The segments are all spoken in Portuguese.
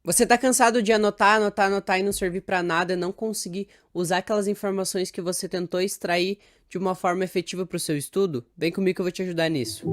Você tá cansado de anotar, anotar, anotar e não servir pra nada, não conseguir usar aquelas informações que você tentou extrair de uma forma efetiva pro seu estudo? Vem comigo que eu vou te ajudar nisso.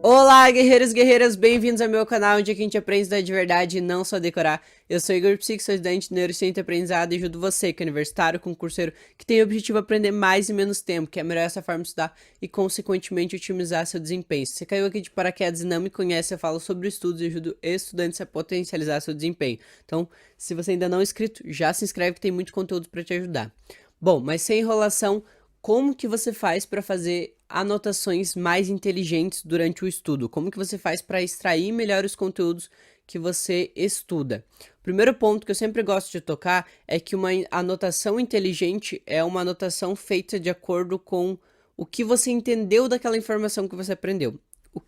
Olá, guerreiros e guerreiras, bem-vindos ao meu canal, onde aqui a gente aprende a estudar de verdade e não só decorar. Eu sou Igor Psique, sou estudante de neurociência e aprendizado e ajudo você, que é universitário, concurseiro, que tem o objetivo de aprender mais em menos tempo, que é melhorar essa forma de estudar e, consequentemente, otimizar seu desempenho. Se você caiu aqui de paraquedas e não me conhece, eu falo sobre estudos e ajudo estudantes a potencializar seu desempenho. Então, se você ainda não é inscrito, já se inscreve que tem muito conteúdo para te ajudar. Bom, mas sem enrolação, como que você faz para fazer anotações mais inteligentes durante o estudo? Como que você faz para extrair melhor os conteúdos que você estuda? O primeiro ponto que eu sempre gosto de tocar é que uma anotação inteligente é uma anotação feita de acordo com o que você entendeu daquela informação que você aprendeu.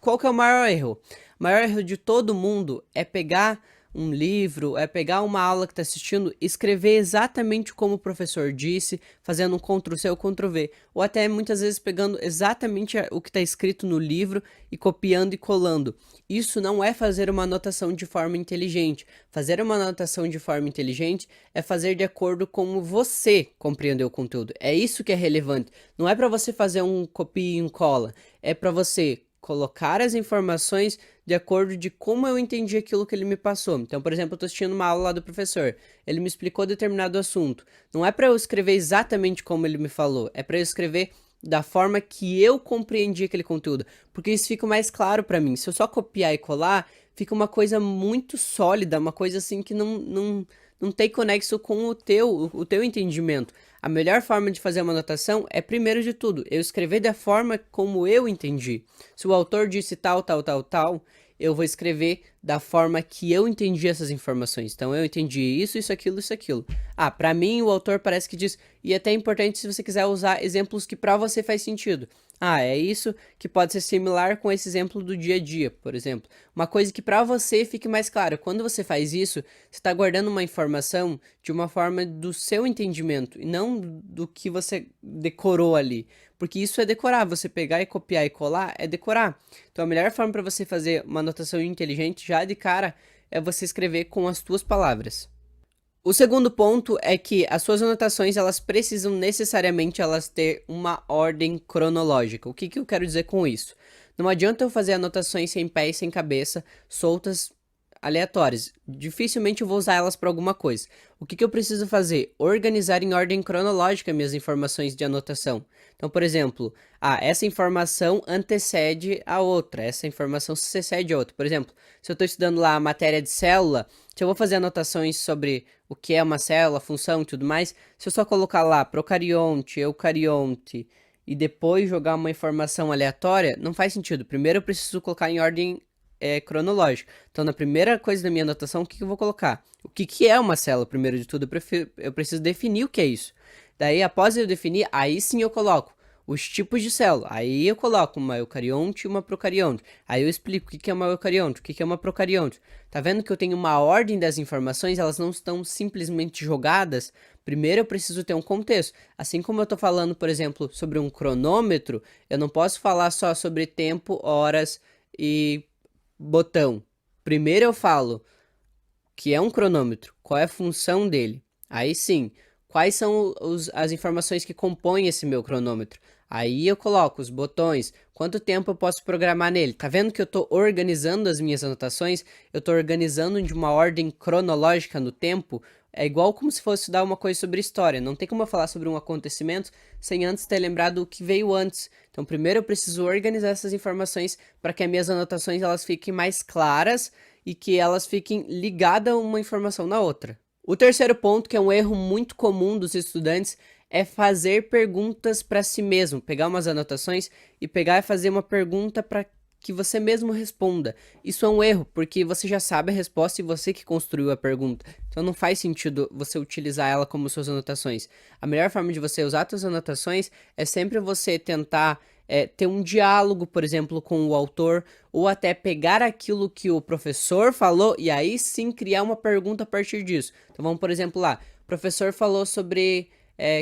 Qual que é o maior erro? O maior erro de todo mundo é pegar um livro, é pegar uma aula que está assistindo, escrever exatamente como o professor disse, fazendo um Ctrl+C ou Ctrl+V, ou até muitas vezes pegando exatamente o que está escrito no livro e copiando e colando. Isso não é fazer uma anotação de forma inteligente. Fazer uma anotação de forma inteligente é fazer de acordo com como você compreendeu o conteúdo. É isso que é relevante. Não é para você fazer um copia e um cola, é para você colocar as informações de acordo de como eu entendi aquilo que ele me passou. Então, por exemplo, eu estou assistindo uma aula lá do professor, ele me explicou determinado assunto. Não é para eu escrever exatamente como ele me falou, é para eu escrever da forma que eu compreendi aquele conteúdo, porque isso fica mais claro para mim. Se eu só copiar e colar, fica uma coisa muito sólida, uma coisa assim que não tem conexo com o teu entendimento. A melhor forma de fazer uma anotação é, primeiro de tudo, eu escrever da forma como eu entendi. Se o autor disse tal, tal, tal, tal, eu vou escrever da forma que eu entendi essas informações. Então, eu entendi isso, isso, aquilo, isso, aquilo. Ah, para mim, o autor parece que diz, e até é importante se você quiser usar exemplos que para você faz sentido. Ah, é isso que pode ser similar com esse exemplo do dia a dia, por exemplo. Uma coisa que para você fique mais claro. Quando você faz isso, você está guardando uma informação de uma forma do seu entendimento e não do que você decorou ali. Porque isso é decorar, você pegar e copiar e colar é decorar. Então a melhor forma para você fazer uma anotação inteligente já de cara é você escrever com as tuas palavras. O segundo ponto é que as suas anotações elas precisam necessariamente elas ter uma ordem cronológica. O que que eu quero dizer com isso? Não adianta eu fazer anotações sem pé e sem cabeça, soltas, aleatórias. Dificilmente eu vou usar elas para alguma coisa. O que que eu preciso fazer? Organizar em ordem cronológica minhas informações de anotação. Então, por exemplo, essa informação antecede a outra, essa informação sucede a outra. Por exemplo, se eu estou estudando lá a matéria de célula, se eu vou fazer anotações sobre o que é uma célula, função e tudo mais, se eu só colocar lá procarionte, eucarionte e depois jogar uma informação aleatória, não faz sentido. Primeiro eu preciso colocar em ordem cronológica. Então, na primeira coisa da minha anotação, o que eu vou colocar? O que é uma célula, primeiro de tudo? Eu preciso definir o que é isso. Daí, após eu definir, aí sim eu coloco os tipos de célula. Aí eu coloco uma eucarionte e uma procarionte. Aí eu explico o que é uma eucarionte, o que é uma procarionte. Tá vendo que eu tenho uma ordem das informações, elas não estão simplesmente jogadas. Primeiro eu preciso ter um contexto. Assim como eu estou falando, por exemplo, sobre um cronômetro, eu não posso falar só sobre tempo, horas e botão. Primeiro eu falo que é um cronômetro, qual é a função dele. Aí sim, quais são as informações que compõem esse meu cronômetro. Aí eu coloco os botões, quanto tempo eu posso programar nele. Tá vendo que eu estou organizando as minhas anotações? Eu estou organizando de uma ordem cronológica no tempo. É igual como se fosse estudar uma coisa sobre história. Não tem como eu falar sobre um acontecimento sem antes ter lembrado o que veio antes. Então, primeiro eu preciso organizar essas informações para que as minhas anotações elas fiquem mais claras e que elas fiquem ligadas uma informação na outra. O terceiro ponto, que é um erro muito comum dos estudantes, é fazer perguntas para si mesmo. Pegar umas anotações e pegar e fazer uma pergunta para que você mesmo responda. Isso é um erro, porque você já sabe a resposta e você que construiu a pergunta. Então não faz sentido você utilizar ela como suas anotações. A melhor forma de você usar suas anotações é sempre você tentar ter um diálogo, por exemplo, com o autor, ou até pegar aquilo que o professor falou e aí sim criar uma pergunta a partir disso. Então vamos, por exemplo, lá, o professor falou sobre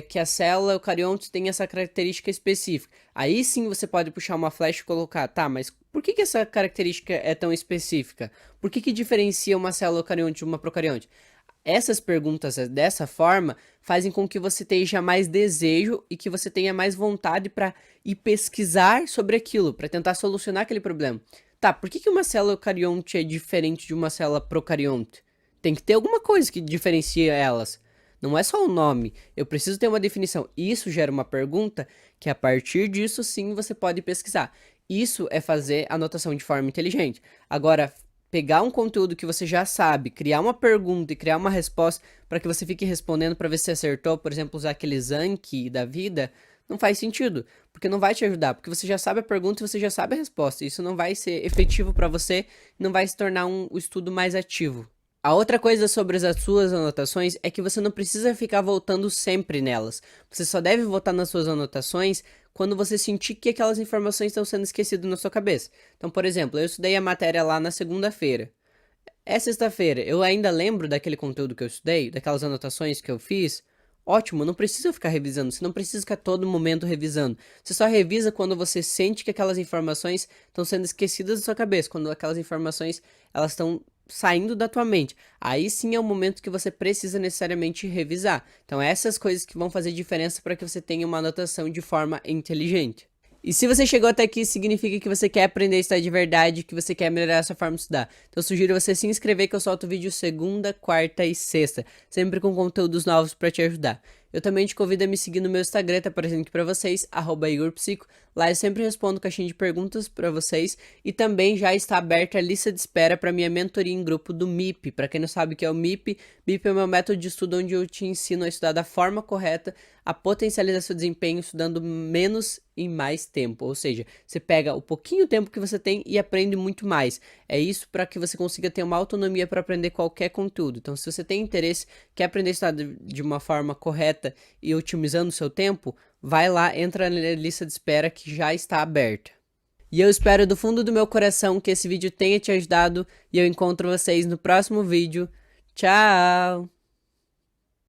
que a célula eucarionte tem essa característica específica. Aí sim você pode puxar uma flecha e colocar, tá, mas por que essa característica é tão específica? Por que diferencia uma célula eucarionte de uma procarionte? Essas perguntas dessa forma fazem com que você tenha mais desejo e que você tenha mais vontade para ir pesquisar sobre aquilo, para tentar solucionar aquele problema. Tá, por que uma célula eucarionte é diferente de uma célula procarionte? Tem que ter alguma coisa que diferencia elas. Não é só o nome, eu preciso ter uma definição. Isso gera uma pergunta que a partir disso sim você pode pesquisar. Isso é fazer anotação de forma inteligente. Agora, pegar um conteúdo que você já sabe, criar uma pergunta e criar uma resposta para que você fique respondendo para ver se acertou, por exemplo, usar aquele Anki da vida, não faz sentido, porque não vai te ajudar, porque você já sabe a pergunta e você já sabe a resposta. Isso não vai ser efetivo para você, não vai se tornar um estudo mais ativo. A outra coisa sobre as suas anotações é que você não precisa ficar voltando sempre nelas. Você só deve voltar nas suas anotações quando você sentir que aquelas informações estão sendo esquecidas na sua cabeça. Então, por exemplo, eu estudei a matéria lá na segunda-feira. É sexta-feira, eu ainda lembro daquele conteúdo que eu estudei, daquelas anotações que eu fiz. Ótimo, não precisa ficar revisando, você não precisa ficar todo momento revisando. Você só revisa quando você sente que aquelas informações estão sendo esquecidas da sua cabeça, quando aquelas informações elas estão saindo da tua mente. Aí sim é o momento que você precisa necessariamente revisar. Então essas coisas que vão fazer diferença para que você tenha uma anotação de forma inteligente. E se você chegou até aqui, significa que você quer aprender a estudar de verdade, que você quer melhorar a sua forma de estudar. Então eu sugiro você se inscrever que eu solto vídeo segunda, quarta e sexta, sempre com conteúdos novos para te ajudar. Eu também te convido a me seguir no meu Instagram, tá aparecendo aqui pra vocês, @IgorPsico. Lá eu sempre respondo caixinha de perguntas pra vocês. E também já está aberta a lista de espera para minha mentoria em grupo do MIP. Pra quem não sabe o que é o MIP, MIP é o meu método de estudo onde eu te ensino a estudar da forma correta, a potencializar seu desempenho estudando menos em mais tempo. Ou seja, você pega o pouquinho tempo que você tem e aprende muito mais. É isso para que você consiga ter uma autonomia para aprender qualquer conteúdo. Então, se você tem interesse, quer aprender a estudar de uma forma correta e otimizando o seu tempo, vai lá, entra na lista de espera que já está aberta. E eu espero do fundo do meu coração que esse vídeo tenha te ajudado e eu encontro vocês no próximo vídeo. Tchau!